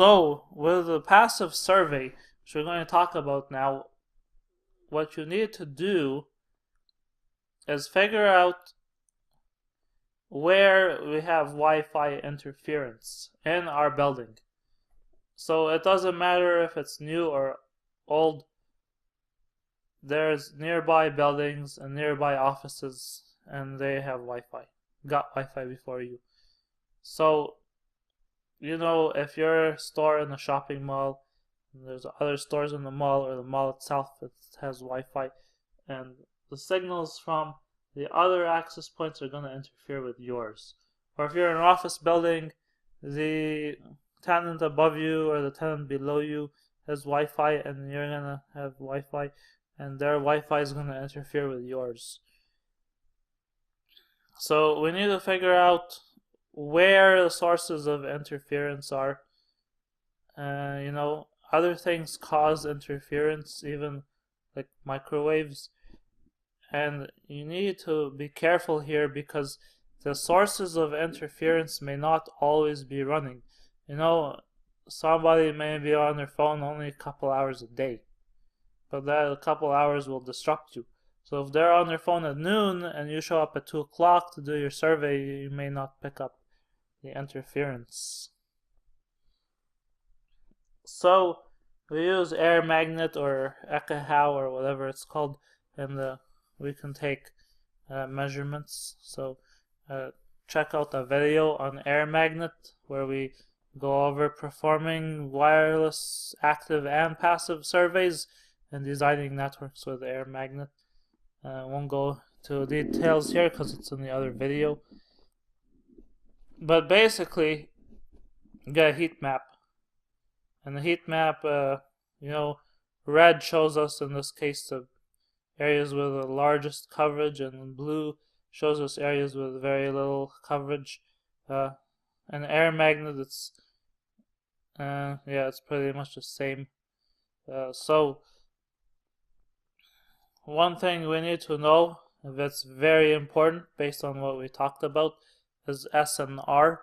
So, with the passive survey, which we're going to talk about now, what you need to do is figure out where we have Wi-Fi interference in our building. So it doesn't matter if it's new or old. There's nearby buildings and nearby offices, and they have Wi-Fi. Got Wi-Fi before you. So, if your store in a shopping mall, and there's other stores in the mall, or the mall itself, it has Wi-Fi, and the signals from the other access points are going to interfere with yours. Or if you're in an office building, the tenant above you or the tenant below you has Wi-Fi, and you're going to have Wi-Fi, and their Wi-Fi is going to interfere with yours. So we need to figure out where the sources of interference are. Other things cause interference, even like microwaves. And you need to be careful here because the sources of interference may not always be running. Somebody may be on their phone only a couple hours a day, but that a couple hours will disrupt you. So if they're on their phone at noon and you show up at 2 o'clock to do your survey, you may not pick up the interference. So we use air magnet or Ekahau or whatever it's called, and we can take measurements. So check out a video on air magnet where we go over performing wireless active and passive surveys and designing networks with air magnet. I won't go to details here because it's in the other video. But basically, you get a heat map. And the heat map, red shows us in this case the areas with the largest coverage, and blue shows us areas with very little coverage. And air magnet, it's pretty much the same. So one thing we need to know that's very important based on what we talked about is SNR,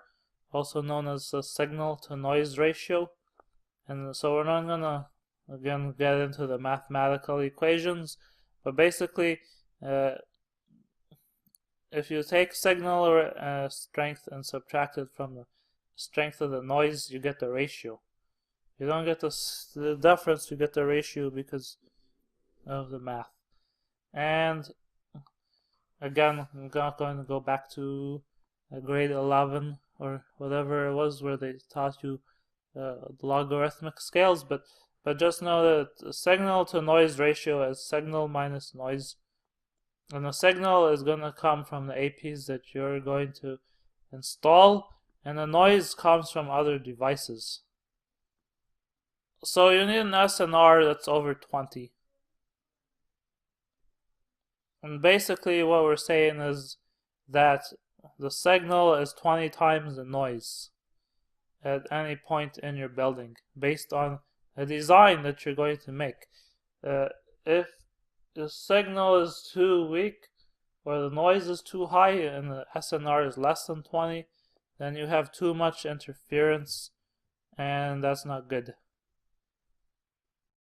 also known as the signal to noise ratio. And so we're not gonna again get into the mathematical equations, but basically if you take signal or strength and subtract it from the strength of the noise, you get the ratio. You don't get the difference, you get the ratio because of the math. And again, I'm not going to go back to grade 11 or whatever it was where they taught you logarithmic scales, but just know that the signal to noise ratio is signal minus noise, and the signal is going to come from the APs that you're going to install, and the noise comes from other devices. So you need an SNR that's over 20. And basically what we're saying is that the signal is 20 times the noise at any point in your building based on a design that you're going to make. If the signal is too weak or the noise is too high and the SNR is less than 20, then you have too much interference, and that's not good.